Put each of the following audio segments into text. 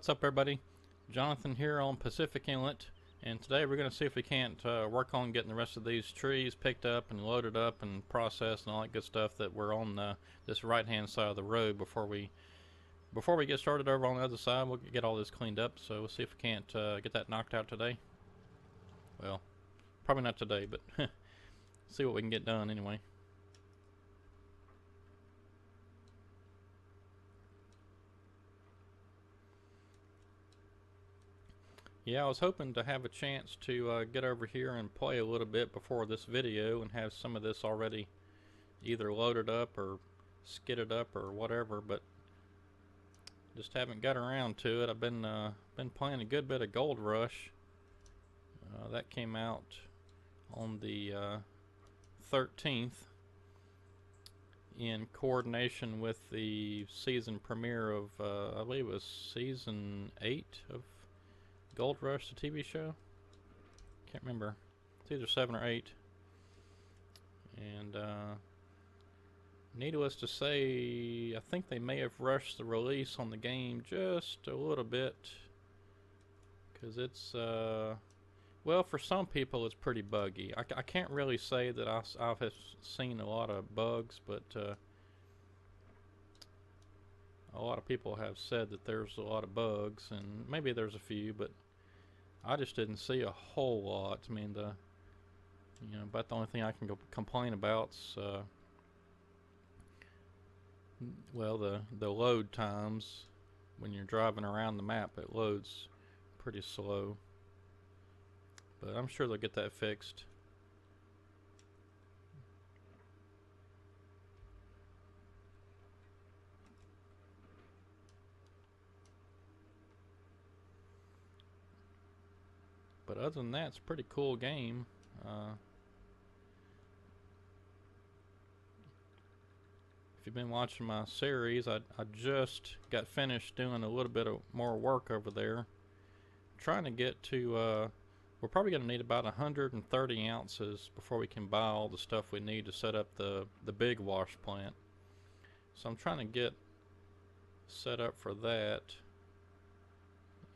What's up, everybody? Jonathan here on Pacific Inlet, and today we're going to see if we can't work on getting the rest of these trees picked up and loaded up and processed and all that good stuff that we're on this right-hand side of the road before we get started over on the other side. We'll get all this cleaned up, so we'll see if we can't get that knocked out today. Well, probably not today, but see what we can get done anyway. Yeah, I was hoping to have a chance to get over here and play a little bit before this video and have some of this already either loaded up or skidded up or whatever, but just haven't got around to it. I've been playing a good bit of Gold Rush. That came out on the 13th in coordination with the season premiere of I believe it was season 8 of Gold Rush, the TV show. Can't remember. It's either 7 or 8. And needless to say, I think they may have rushed the release on the game just a little bit, because it's well, for some people it's pretty buggy. I can't really say that I have seen a lot of bugs, but a lot of people have said that there's a lot of bugs, and maybe there's a few, but I just didn't see a whole lot. I mean, about the only thing I can complain about's well, the load times. When you're driving around the map, it loads pretty slow, but I'm sure they'll get that fixed. But other than that, it's a pretty cool game. If you've been watching my series, I just got finished doing a little bit of more work over there. I'm trying to get to, we're probably going to need about 130 ounces before we can buy all the stuff we need to set up the big wash plant. So I'm trying to get set up for that.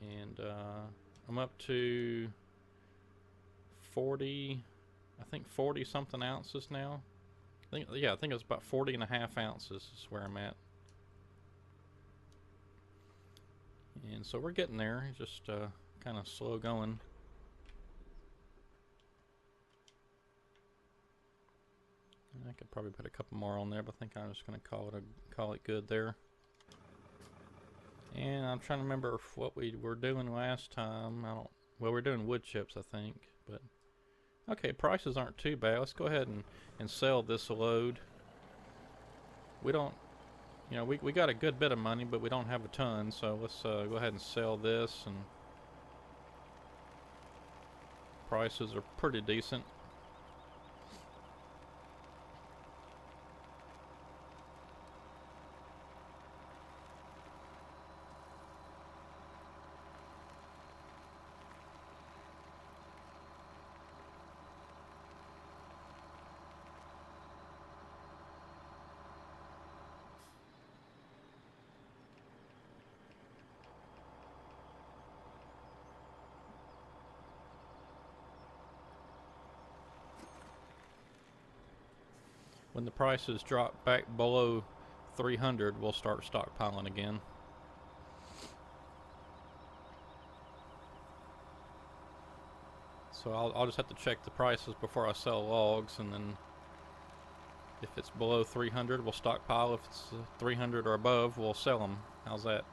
And I'm up to 40, I think 40 something ounces now. I think it was about 40 and a half ounces is where I'm at. And so we're getting there. It's just kind of slow going. And I could probably put a couple more on there, but I think I'm just going to call it good there. And I'm trying to remember what we were doing last time. Well, we're doing wood chips, I think, but okay, prices aren't too bad. Let's go ahead and sell this load. We don't, we got a good bit of money, but we don't have a ton, so let's go ahead and sell this, and prices are pretty decent. When the prices drop back below 300, we'll start stockpiling again. So I'll just have to check the prices before I sell logs, and then if it's below 300, we'll stockpile. If it's 300 or above, we'll sell them. How's that?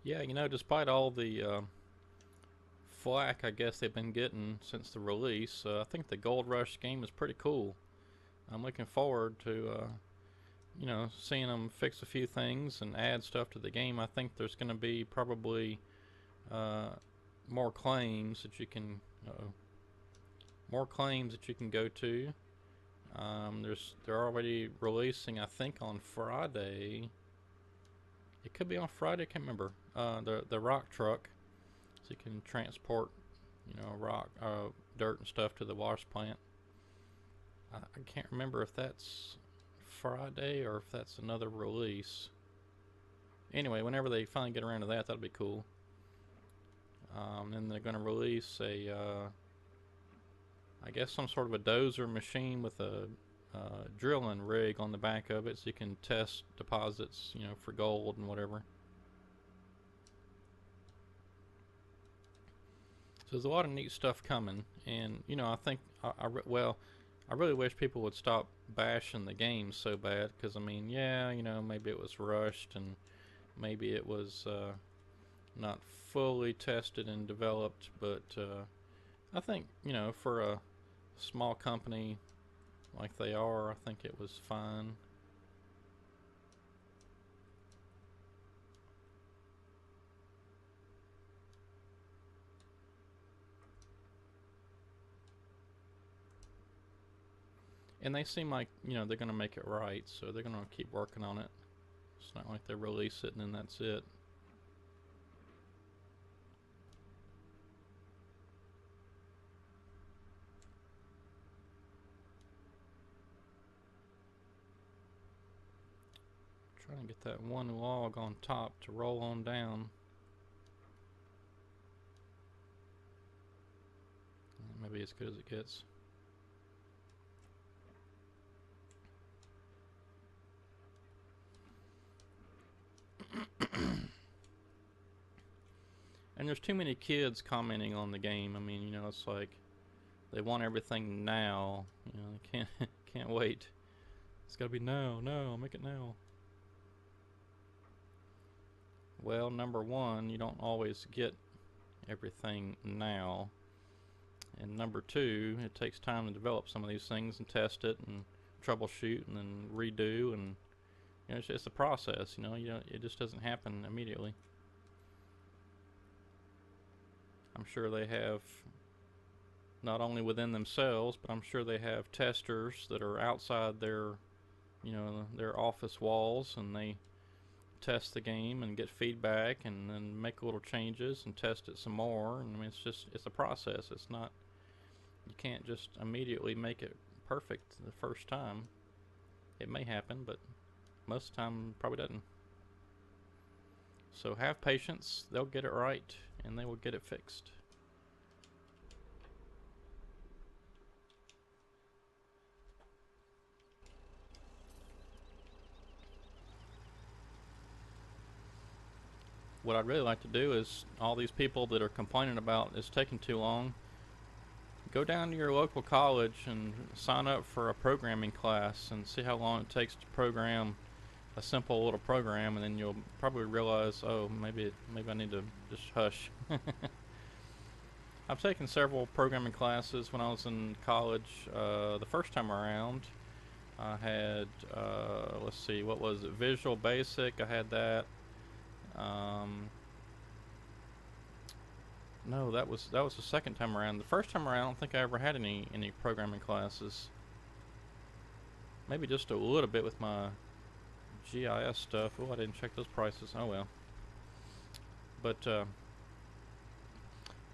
Yeah, you know, despite all the flack I guess they've been getting since the release, I think the Gold Rush game is pretty cool. I'm looking forward to you know, seeing them fix a few things and add stuff to the game. I think there's going to be probably uh, more claims that you can more claims that you can go to. They're already releasing, I think, on Friday. It could be on Friday. I can't remember. The rock truck, so you can transport, you know, rock, dirt and stuff to the wash plant. I can't remember if that's Friday or if that's another release. Anyway, whenever they finally get around to that, that'll be cool. Then they're going to release I guess some sort of a dozer machine with a drilling rig on the back of it, so you can test deposits, you know, for gold and whatever. So there's a lot of neat stuff coming, and you know, I think I really wish people would stop bashing the game so bad, because I mean, yeah, you know, maybe it was rushed and maybe it was not fully tested and developed, but I think, you know, for a small company like they are, I think it was fine. And they seem like, you know, they're going to make it right, so they're going to keep working on it. It's not like they release it and then that's it. Trying to get that one log on top to roll on down. Maybe as good as it gets. And there's too many kids commenting on the game. I mean, you know, it's like they want everything now. You know, they can't wait. It's gotta be now. No, make it now. Well, number one, you don't always get everything now. And number two, it takes time to develop some of these things and test it and troubleshoot and then redo, and you know, it's a process. You know, it just doesn't happen immediately. I'm sure they have, not only within themselves, but I'm sure they have testers that are outside their, you know, their office walls, and they test the game and get feedback and then make little changes and test it some more. And I mean, it's a process. It's not, you can't just immediately make it perfect the first time. It may happen, but most of the time probably doesn't. So have patience. They'll get it right and they will get it fixed. What I'd really like to do is, all these people that are complaining about it's taking too long, go down to your local college and sign up for a programming class and see how long it takes to program a simple little program, and then you'll probably realize, oh, maybe I need to just hush. I've taken several programming classes when I was in college. The first time around, I had let's see, what was it? Visual Basic. I had that. No, that was the second time around. The first time around, I don't think I ever had any programming classes. Maybe just a little bit with my GIS stuff. Oh, I didn't check those prices. Oh well. But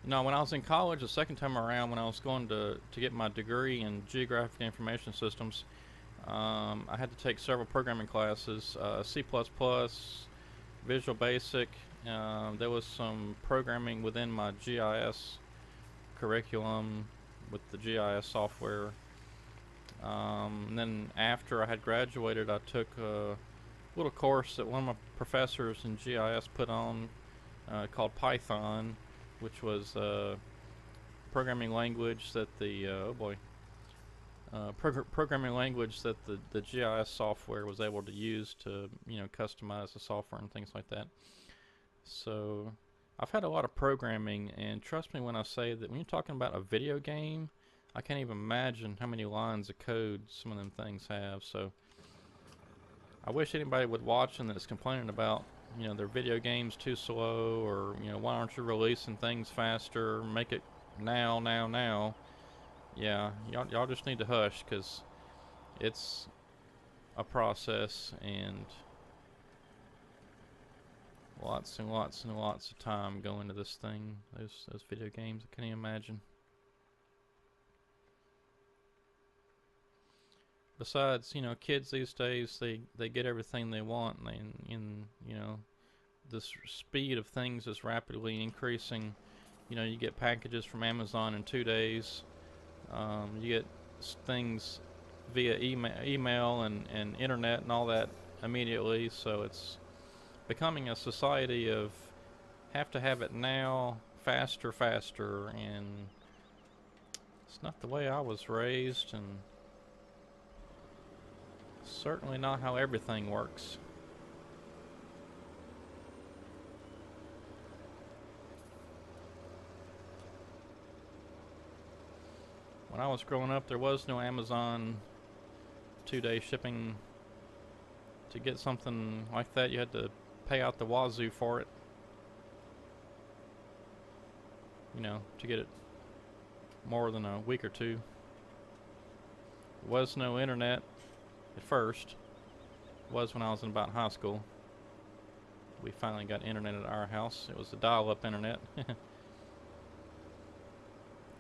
no, when I was in college the second time around, when I was going to get my degree in geographic information systems, I had to take several programming classes, C++, Visual Basic. There was some programming within my GIS curriculum with the GIS software. And then after I had graduated, I took a little course that one of my professors in GIS put on called Python, which was a programming language that the programming language that the GIS software was able to use to, you know, customize the software and things like that. So I've had a lot of programming, and trust me when I say that when you're talking about a video game, I can't even imagine how many lines of code some of them things have. So I wish anybody would watch and that's complaining about, you know, their video games too slow, or, you know, why aren't you releasing things faster, make it now. Yeah, y'all just need to hush, because it's a process, and lots and lots and lots of time go into this thing. Those video games, I can't even imagine. Besides, you know, kids these days, they get everything they want, and you know, this speed of things is rapidly increasing. You know, you get packages from Amazon in 2 days. You get things via email and internet and all that immediately. So it's becoming a society of have to have it now, faster, and it's not the way I was raised, and certainly not how everything works. When I was growing up, there was no Amazon 2-day shipping. To get something like that, you had to pay out the wazoo for it. You know, to get it more than a week or two. There was no internet at first. It was when I was in about high school. We finally got internet at our house. It was the dial-up internet.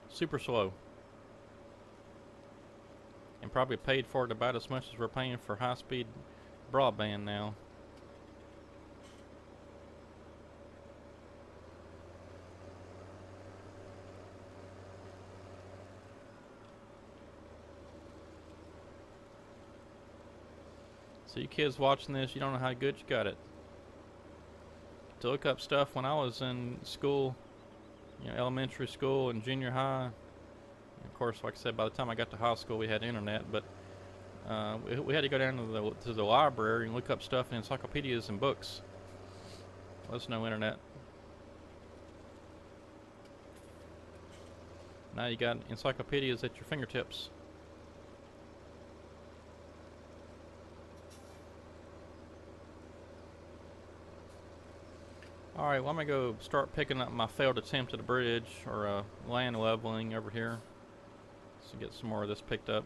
Super slow. And probably paid for it about as much as we're paying for high-speed broadband now. So you kids watching this, you don't know how good you got it. To look up stuff when I was in school, you know, elementary school and junior high. Of course, like I said, by the time I got to high school, we had internet, but we had to go down to the library and look up stuff in encyclopedias and books. There was no internet. Now you got encyclopedias at your fingertips. Alright, well, I'm going to go start picking up my failed attempt at a bridge, or land leveling over here, so get some more of this picked up.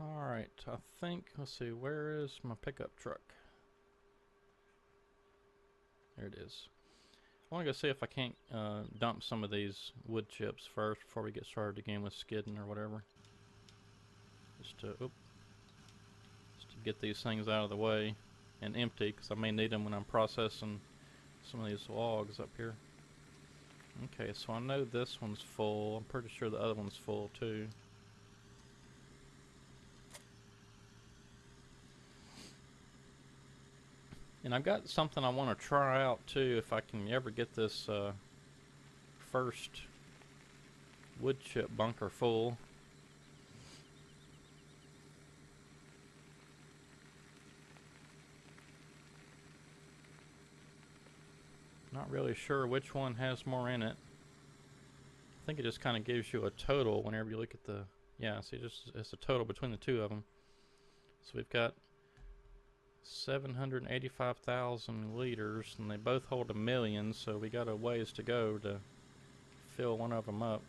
Alright, I think, let's see, where is my pickup truck? There it is. I want to go see if I can't dump some of these wood chips first before we get started again with skidding or whatever. Just to get these things out of the way and empty, because I may need them when I'm processing some of these logs up here. Okay, so I know this one's full. I'm pretty sure the other one's full too. And I've got something I want to try out too, if I can ever get this first wood chip bunker full. Not really sure which one has more in it. I think it just kind of gives you a total whenever you look at the Yeah, see, just it's a total between the two of them. So we've got 785,000 liters, and they both hold 1,000,000, so we got a ways to go to fill one of them up.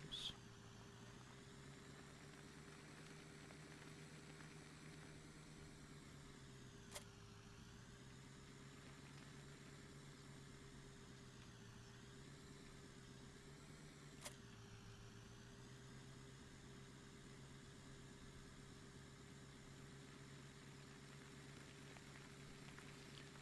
Oops.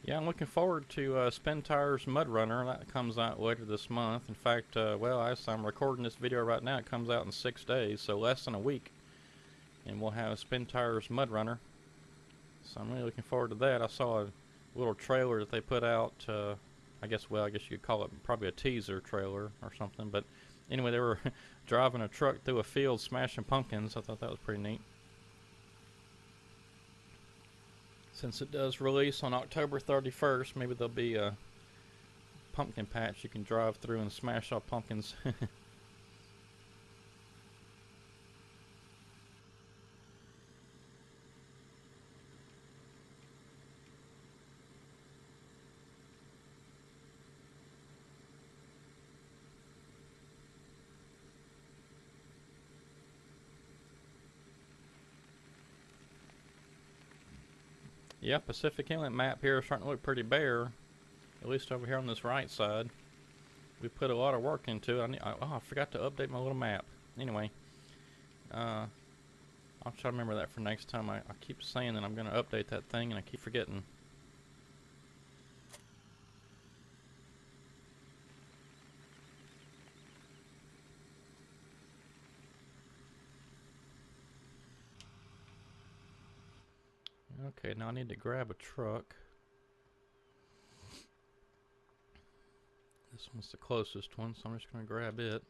Yeah, I'm looking forward to Spin Tire's Mud Runner. That comes out later this month. In fact, well, as I'm recording this video right now, it comes out in 6 days, so less than a week. And we'll have Spin Tire's Mud Runner. So I'm really looking forward to that. I saw a little trailer that they put out. I guess you could call it probably a teaser trailer or something. But anyway, they were driving a truck through a field smashing pumpkins. I thought that was pretty neat. Since it does release on October 31st, maybe there'll be a pumpkin patch you can drive through and smash all pumpkins. Yeah, Pacific Inlet map here is starting to look pretty bare, at least over here on this right side. We put a lot of work into it. I forgot to update my little map. Anyway, I'll try to remember that for next time. I keep saying that I'm going to update that thing, and I keep forgetting. Okay, now I need to grab a truck. This one's the closest one, so I'm just going to grab it.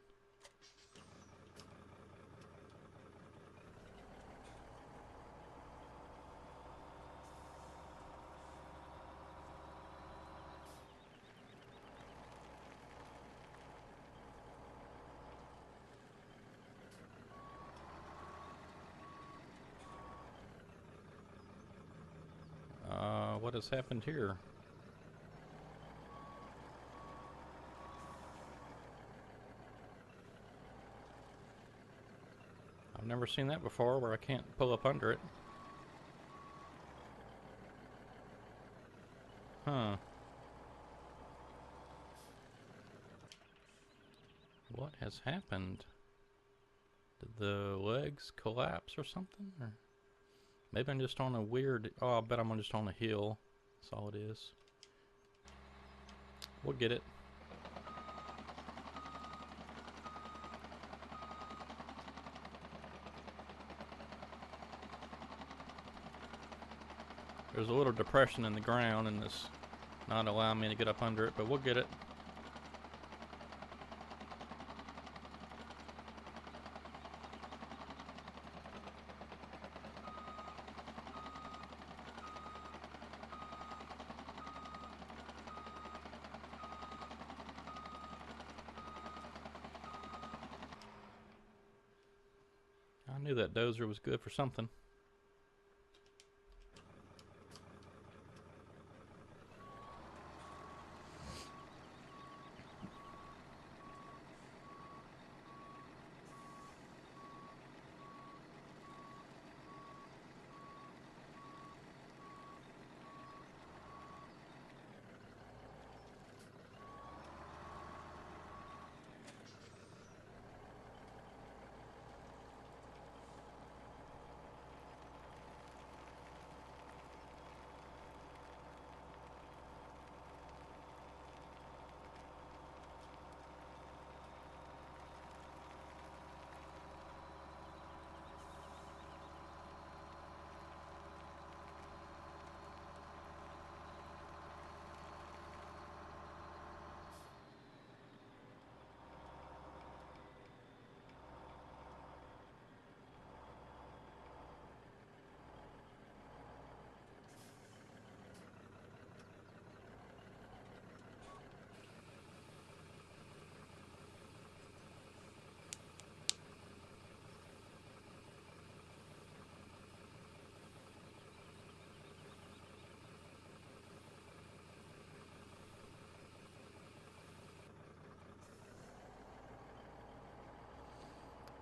What has happened here? I've never seen that before, where I can't pull up under it. Huh. What has happened? Did the legs collapse or something? Or maybe I'm just on a weird... Oh, I bet I'm just on a hill. That's all it is. We'll get it. There's a little depression in the ground, and it's not allowing me to get up under it, but we'll get it. I knew that dozer was good for something.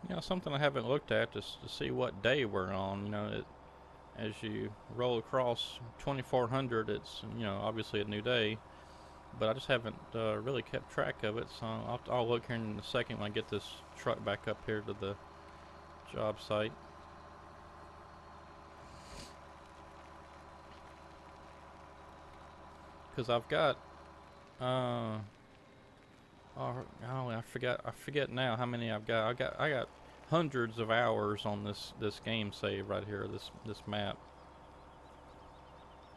You know, something I haven't looked at just to see what day we're on. You know, as you roll across 2400, it's, you know, obviously a new day. But I just haven't really kept track of it, so I'll look here in a second when I get this truck back up here to the job site. Because I've got, oh, I forget now how many I've got. I got hundreds of hours on this game save right here, this map.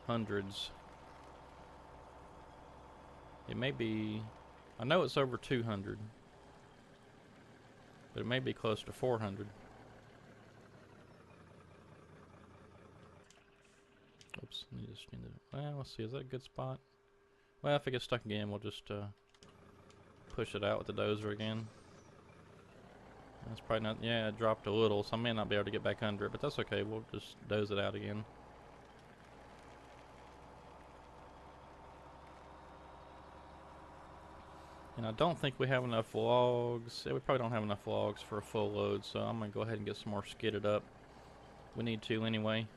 Hundreds. It may be, I know it's over 200, but it may be close to 400. Oops, well, let's see, is that a good spot? Well, if it gets stuck again, we'll just push it out with the dozer again. That's probably not, yeah, it dropped a little, so I may not be able to get back under it, but that's okay, we'll just doze it out again. And I don't think we have enough logs. Yeah, we probably don't have enough logs for a full load, so I'm going to go ahead and get some more skidded up. We need to anyway.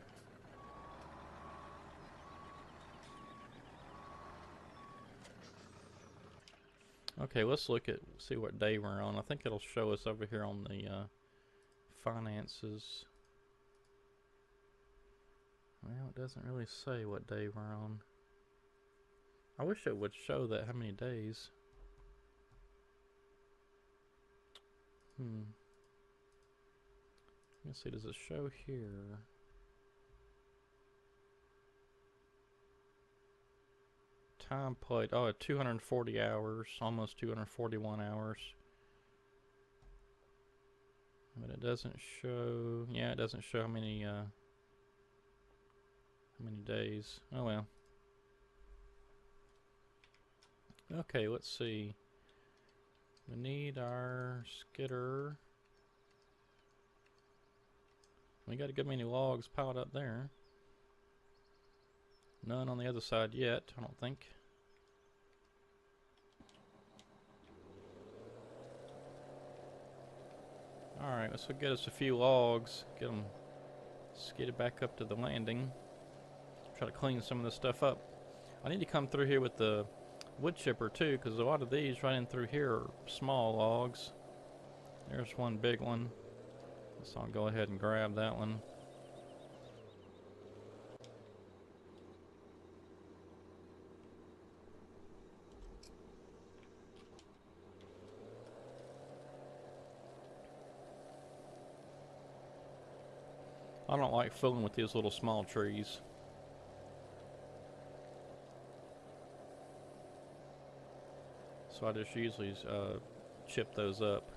Okay, let's see what day we're on. I think it'll show us over here on the finances. Well, it doesn't really say what day we're on. I wish it would show that, how many days. Let's see, does it show here? Time played, oh, 240 hours, almost 241 hours. But it doesn't show, yeah, it doesn't show how many days. Oh well. Okay, let's see. We need our skidder. We got a good many logs piled up there. None on the other side yet, I don't think. Alright, let's get us a few logs. Get them skidded back up to the landing. Try to clean some of this stuff up. I need to come through here with the wood chipper too, because a lot of these right in through here are small logs. There's one big one, so I'll go ahead and grab that one. I don't like fooling with these little small trees. So I just usually chip those up.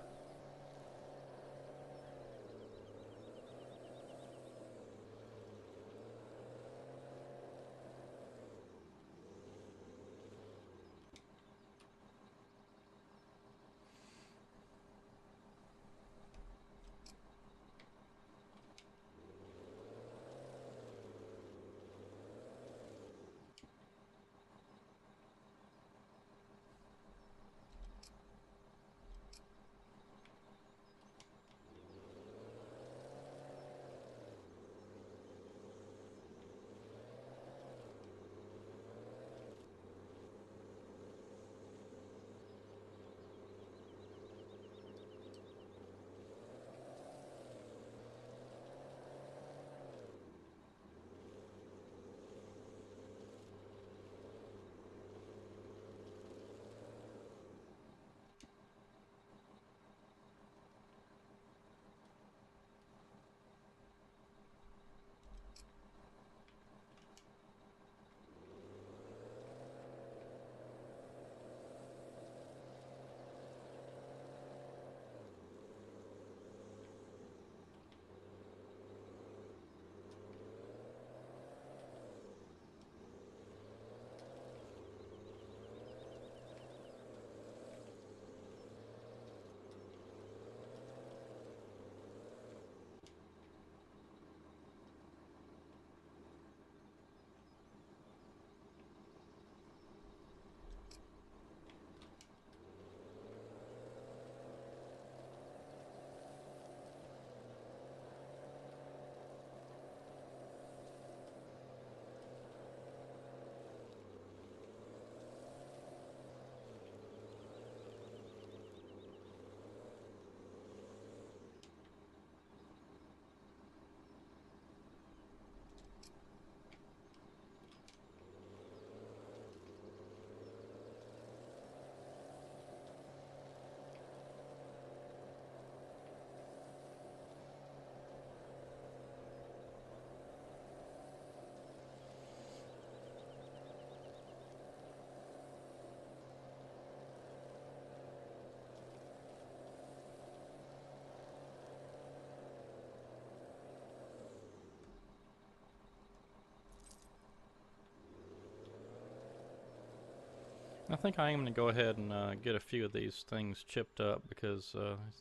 I think I am going to go ahead and get a few of these things chipped up because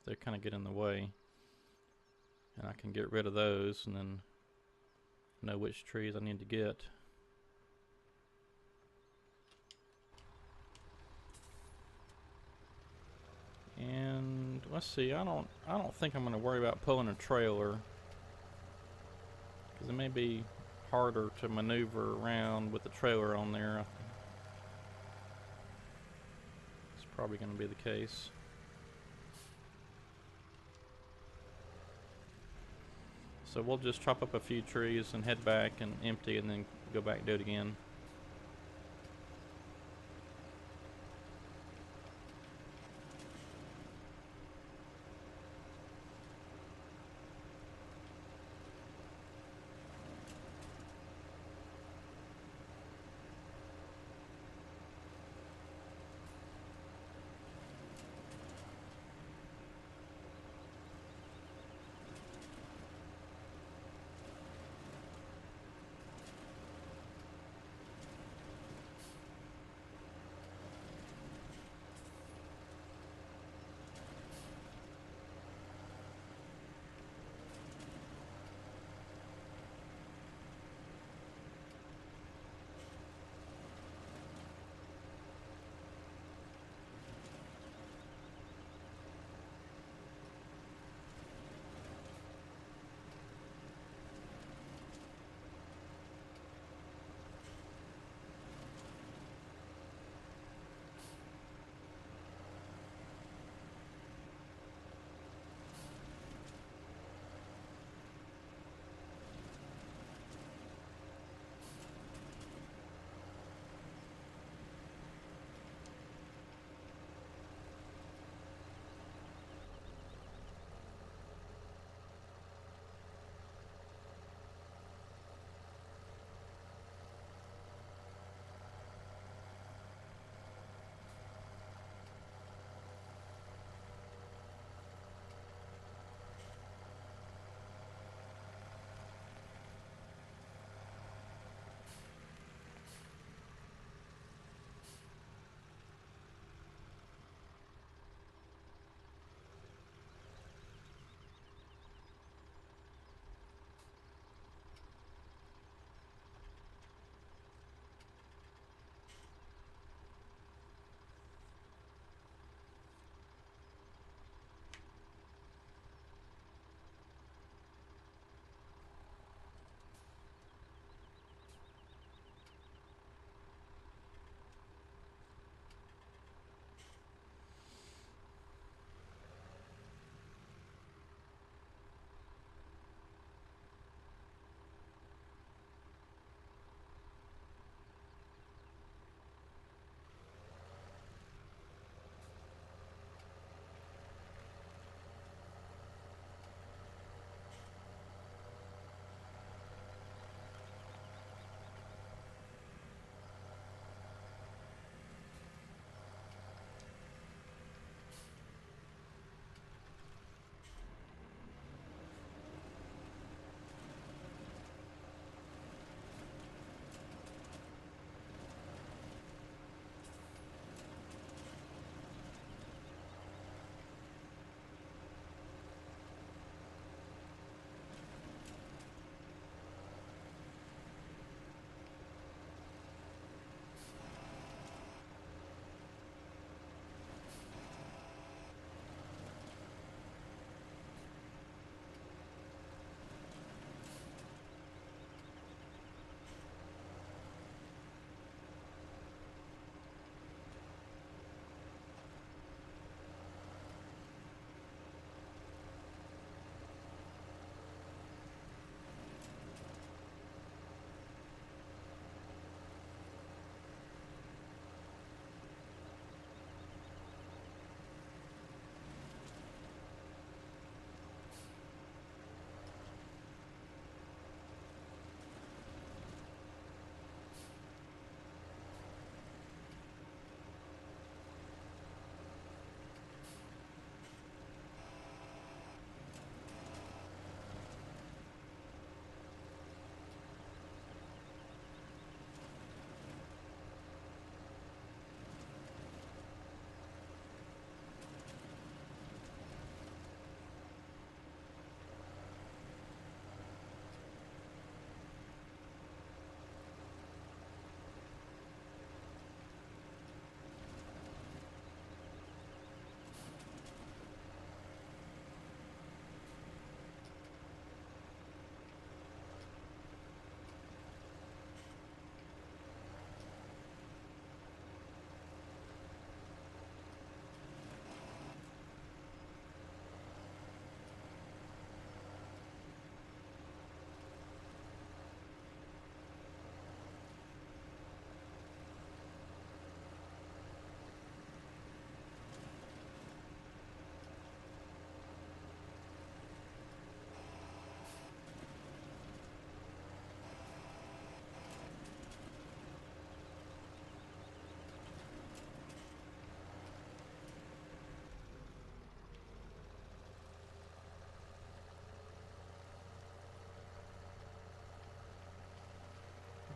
they kind of get in the way. And I can get rid of those and then know which trees I need to get. And let's see, I don't think I'm going to worry about pulling a trailer because it may be harder to maneuver around with the trailer on there. It's probably going to be the case. So we'll just chop up a few trees and head back and empty and then go back and do it again.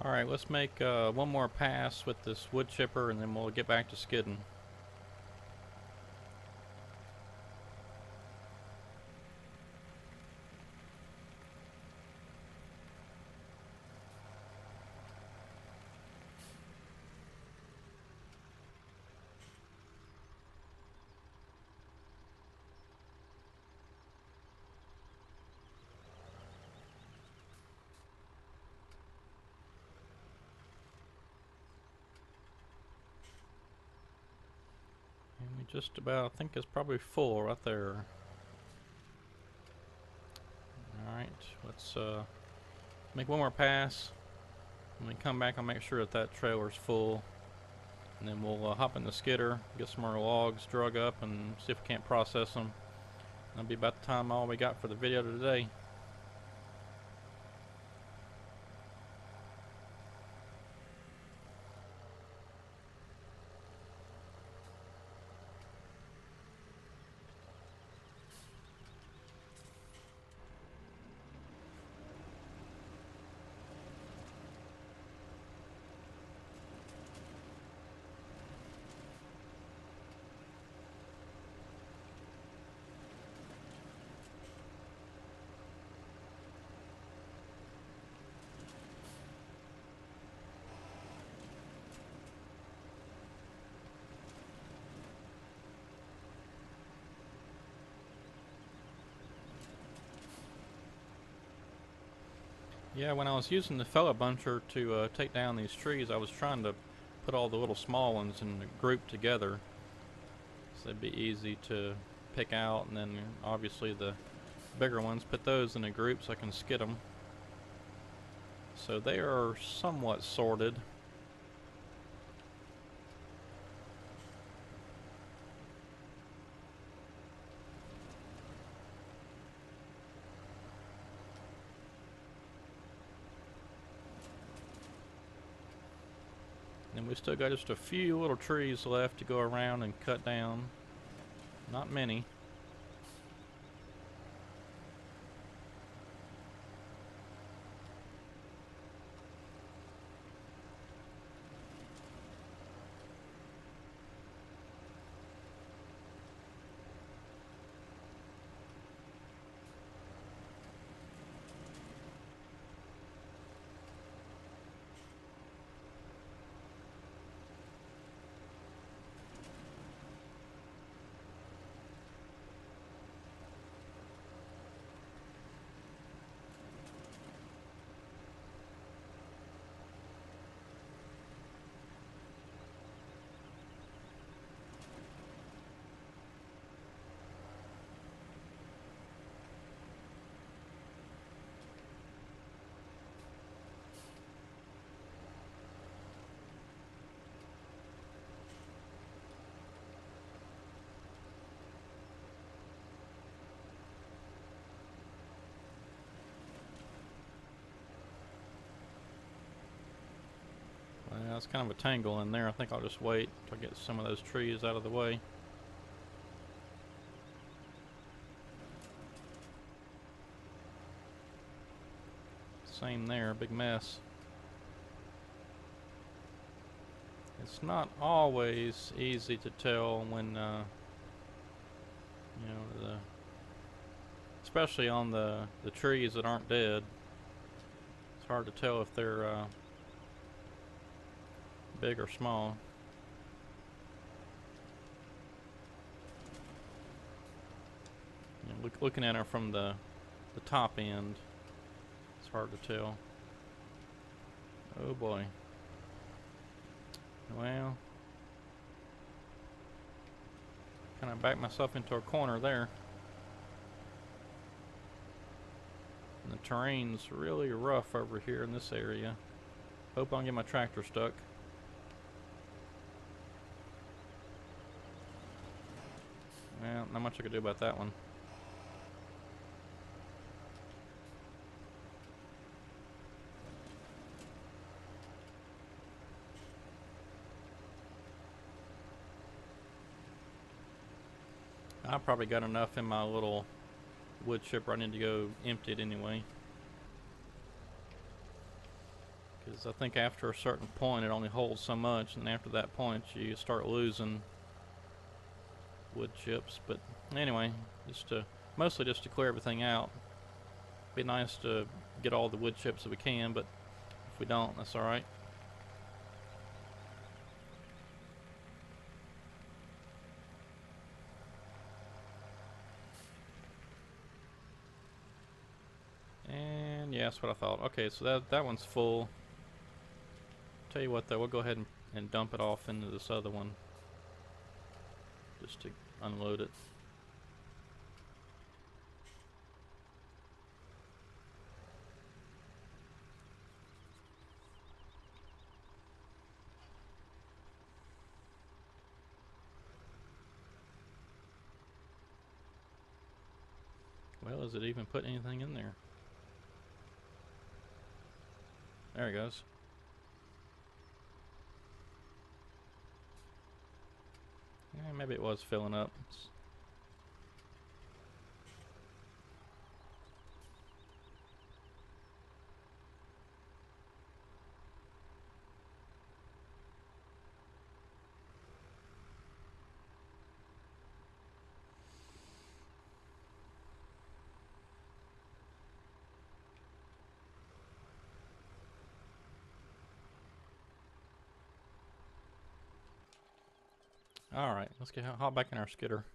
Alright, let's make one more pass with this wood chipper and then we'll get back to skidding. And we just about, I think it's probably full right there. Alright, let's make one more pass. When we come back, I'll make sure that that trailer's full. And then we'll hop in the skidder, get some more logs drug up, and see if we can't process them. That'll be about the time all we got for the video today. Yeah, when I was using the fella buncher to take down these trees, I was trying to put all the little small ones in a group together, so they'd be easy to pick out, and then obviously the bigger ones, put those in a group so I can skid them. So they are somewhat sorted. And we still got just a few little trees left to go around and cut down. Not many. Well, it's kind of a tangle in there. I think I'll just wait till I get some of those trees out of the way. Same there, big mess. It's not always easy to tell when, you know, especially on the trees that aren't dead. It's hard to tell if they're big or small. You know, looking at it from the top end, it's hard to tell. Oh boy. Well, kind of backed myself into a corner there. And the terrain's really rough over here in this area. Hope I don't get my tractor stuck. Well, not much I could do about that one. I probably got enough in my little wood chipper. I need to go empty it anyway, Because I think after a certain point it only holds so much, and after that point you start losing wood chips. But anyway, mostly just to clear everything out. Be nice to get all the wood chips that we can, but if we don't, that's alright. And yeah, that's what I thought. Okay, so that one's full. Tell you what though, we'll go ahead and dump it off into this other one, just to unload it. Well, is it even put anything in there? There it goes. Yeah, maybe it was filling up. Alright, let's hop back in our skidder.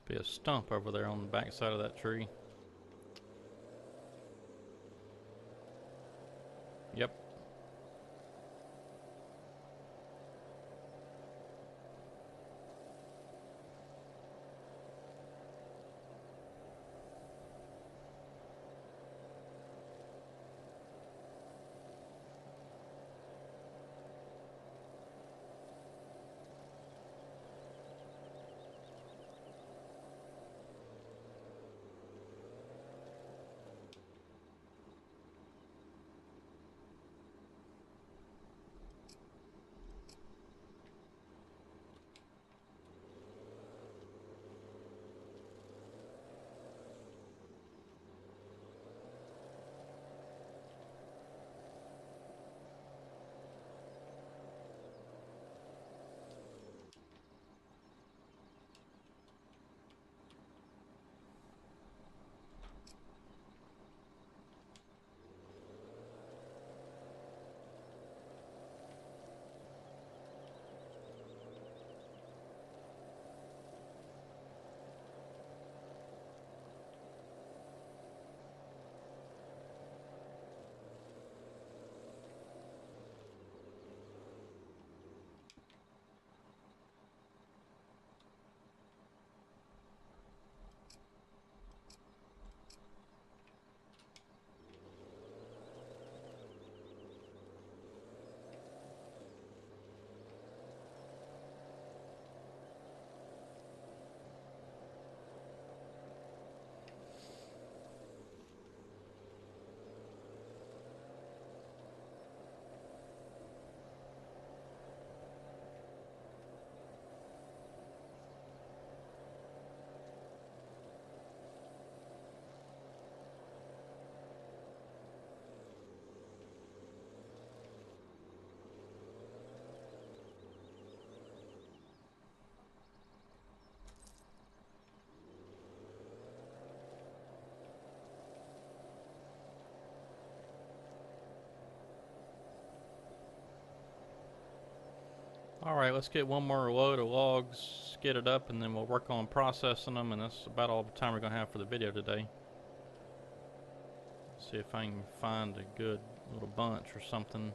Be a stump over there on the back side of that tree. Yep. Alright, let's get one more load of logs skidded up, and then we'll work on processing them, and that's about all the time we're going to have for the video today. See if I can find a good little bunch or something.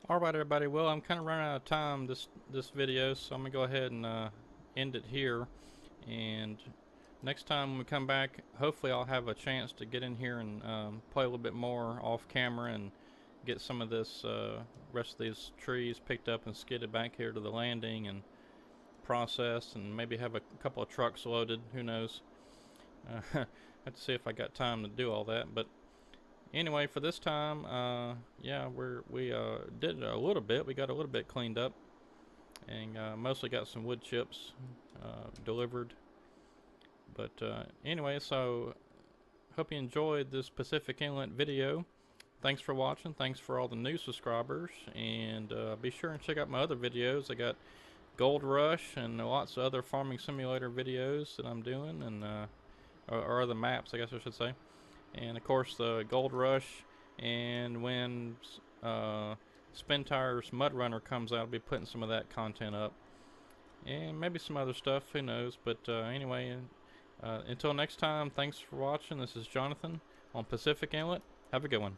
Alright everybody, well I'm kind of running out of time this video, so I'm going to go ahead and end it here. And next time when we come back, hopefully I'll have a chance to get in here and play a little bit more off camera and get some of this rest of these trees picked up and skidded back here to the landing and processed, and maybe have a couple of trucks loaded, who knows. Have to see if I got time to do all that, but anyway, for this time, yeah, we did a little bit. We got a little bit cleaned up, and mostly got some wood chips delivered. But anyway, so hope you enjoyed this Pacific Inlet video. Thanks for watching. Thanks for all the new subscribers, and be sure and check out my other videos. I got Gold Rush and lots of other farming simulator videos that I'm doing, and or other maps, I guess I should say. And of course the Gold Rush, and when Spin Tire's Mud Runner comes out, I'll be putting some of that content up, and maybe some other stuff, who knows. But anyway, until next time, thanks for watching. This is Jonathan on Pacific Inlet. Have a good one.